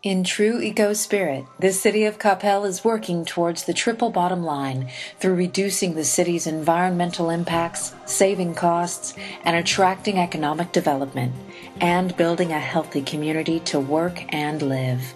In true eco-spirit, the City of Coppell is working towards the triple bottom line through reducing the city's environmental impacts, saving costs, and attracting economic development, and building a healthy community to work and live.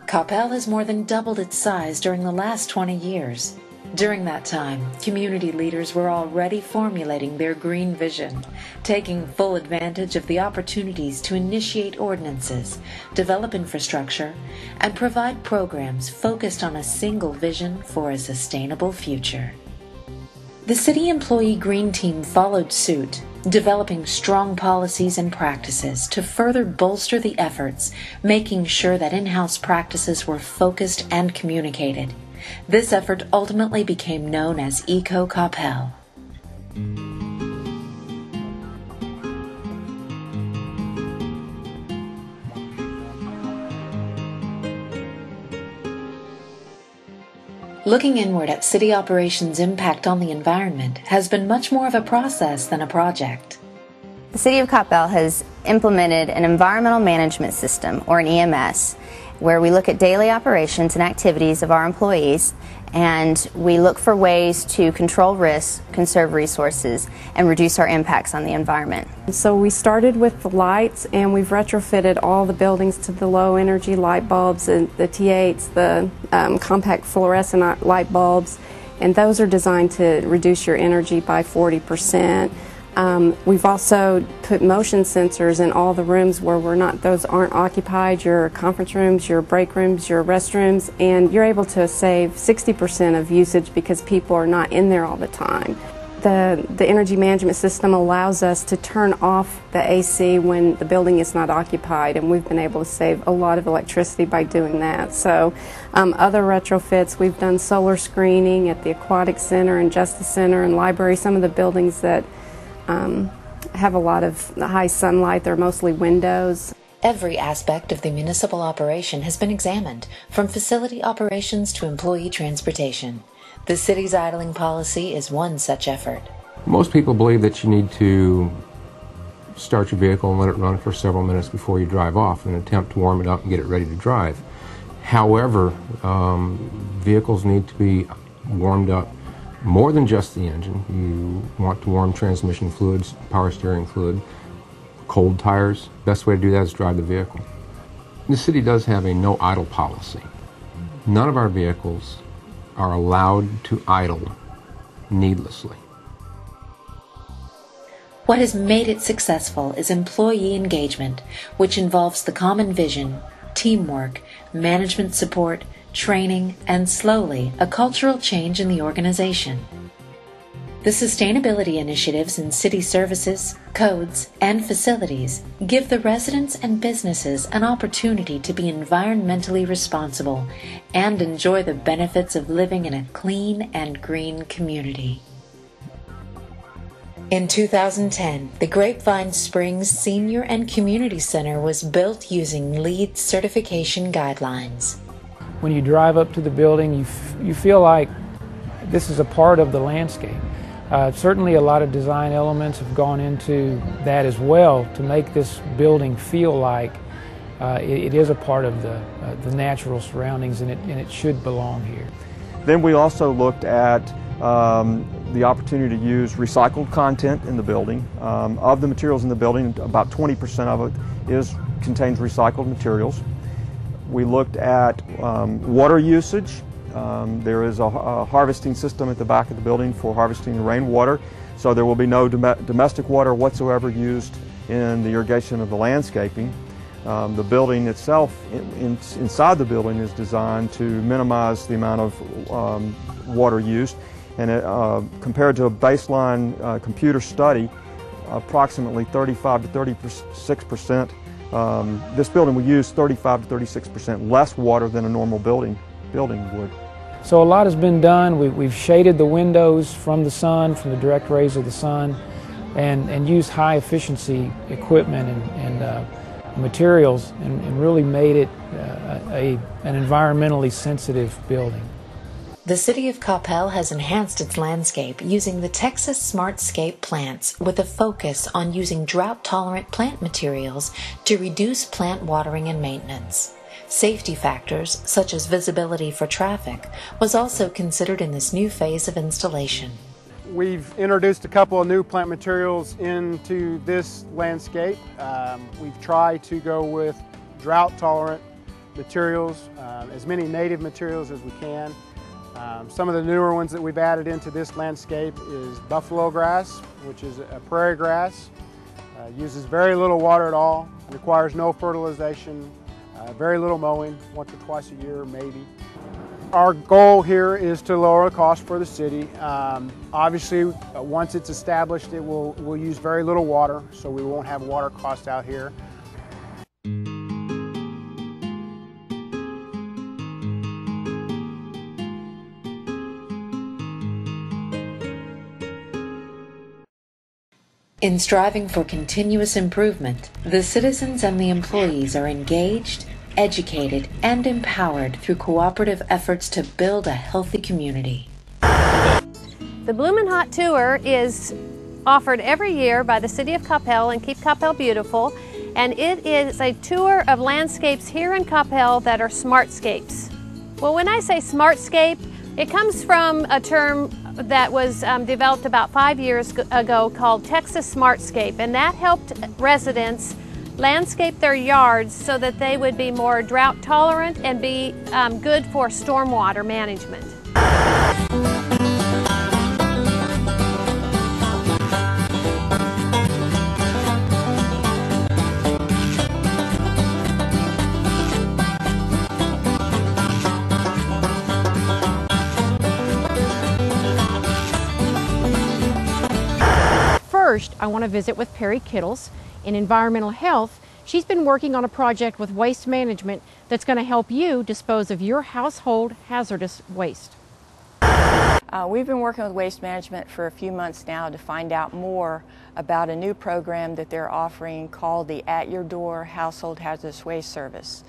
Coppell has more than doubled its size during the last 20 years. During that time, community leaders were already formulating their green vision, taking full advantage of the opportunities to initiate ordinances, develop infrastructure, and provide programs focused on a single vision for a sustainable future. The City Employee Green Team followed suit, developing strong policies and practices to further bolster the efforts, making sure that in-house practices were focused and communicated. This effort ultimately became known as ecoCoppell. Looking inward at city operations' impact on the environment has been much more of a process than a project. The City of Coppell has implemented an environmental management system, or an EMS, where we look at daily operations and activities of our employees, and we look for ways to control risks, conserve resources, and reduce our impacts on the environment. So we started with the lights, and we've retrofitted all the buildings to the low energy light bulbs, and the T8s, the compact fluorescent light bulbs, and those are designed to reduce your energy by 40%. We've also put motion sensors in all the rooms where those aren't occupied, your conference rooms, your break rooms, your restrooms, and you're able to save 60% of usage because people are not in there all the time. The energy management system allows us to turn off the AC when the building is not occupied, and we've been able to save a lot of electricity by doing that. So other retrofits, we've done solar screening at the Aquatic Center and Justice Center and Library, some of the buildings that have a lot of high sunlight. They're mostly windows. Every aspect of the municipal operation has been examined, from facility operations to employee transportation. The city's idling policy is one such effort. Most people believe that you need to start your vehicle and let it run for several minutes before you drive off in an attempt to warm it up and get it ready to drive. However, vehicles need to be warmed up more than just the engine. You want to warm transmission fluids, power steering fluid, cold tires. Best way to do that is drive the vehicle. The city does have a no idle policy. None of our vehicles are allowed to idle needlessly. What has made it successful is employee engagement, which involves the common vision, teamwork, management support, training, and slowly, a cultural change in the organization. The sustainability initiatives in city services, codes, and facilities give the residents and businesses an opportunity to be environmentally responsible and enjoy the benefits of living in a clean and green community. In 2010, the Grapevine Springs Senior and Community Center was built using LEED certification guidelines. When you drive up to the building, you feel like this is a part of the landscape. Certainly a lot of design elements have gone into that as well to make this building feel like it is a part of the natural surroundings, and it should belong here. Then we also looked at the opportunity to use recycled content in the building. Of the materials in the building, about 20% of it contains recycled materials. We looked at water usage. There is a harvesting system at the back of the building for harvesting the rainwater, so there will be no domestic water whatsoever used in the irrigation of the landscaping. The building itself, inside the building, is designed to minimize the amount of water used, and compared to a baseline computer study, approximately 35 to 36%. This building will use 35 to 36% less water than a normal building would. So a lot has been done. We've shaded the windows from the sun, from the direct rays of the sun, and used high efficiency equipment and materials, and really made it an environmentally sensitive building. The City of Coppell has enhanced its landscape using the Texas Smartscape plants with a focus on using drought-tolerant plant materials to reduce plant watering and maintenance. Safety factors, such as visibility for traffic, was also considered in this new phase of installation. We've introduced a couple of new plant materials into this landscape. We've tried to go with drought-tolerant materials, as many native materials as we can. Some of the newer ones that we've added into this landscape is buffalo grass, which is a prairie grass. Uses very little water at all, requires no fertilization, very little mowing, once or twice a year maybe. Our goal here is to lower the cost for the city. Obviously, once it's established, we'll use very little water, so we won't have water cost out here. In striving for continuous improvement, the citizens and the employees are engaged, educated, and empowered through cooperative efforts to build a healthy community. The Bloomin' Hot Tour is offered every year by the City of Coppell and Keep Coppell Beautiful, and it is a tour of landscapes here in Coppell that are smartscapes. Well, when I say smartscape, it comes from a term that was developed about 5 years ago called Texas Smartscape, and that helped residents landscape their yards so that they would be more drought tolerant and be good for stormwater management. First, I want to visit with Perry Kittles in environmental health. She's been working on a project with waste management that's going to help you dispose of your household hazardous waste. We've been working with waste management for a few months now to find out more about a new program that they're offering called the At Your Door Household Hazardous Waste Service.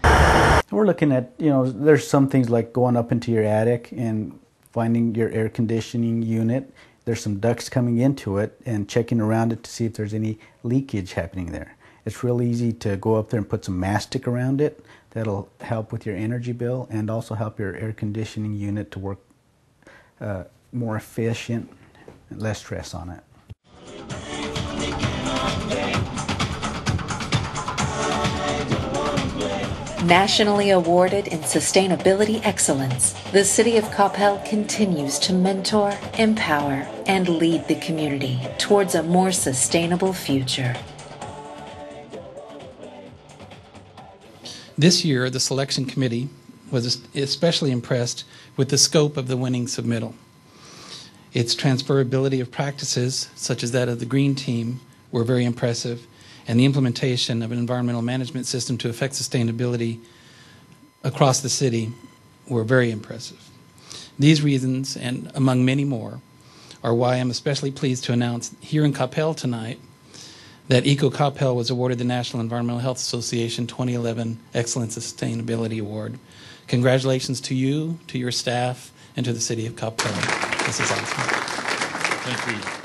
We're looking at, there's some things like going up into your attic and finding your air conditioning unit. There's some ducts coming into it and checking around it to see if there's any leakage happening there. It's real easy to go up there and put some mastic around it. That'll help with your energy bill and also help your air conditioning unit to work more efficient and less stress on it. Nationally awarded in sustainability excellence, the City of Coppell continues to mentor, empower, and lead the community towards a more sustainable future. This year, the selection committee was especially impressed with the scope of the winning submittal. Its transferability of practices, such as that of the Green Team, were very impressive, and the implementation of an environmental management system to affect sustainability across the city were very impressive. These reasons, and among many more, are why I'm especially pleased to announce here in Coppell tonight that ecoCoppell was awarded the National Environmental Health Association 2011 Excellence Sustainability Award. Congratulations to you, to your staff, and to the City of Coppell. This is awesome. Thank you.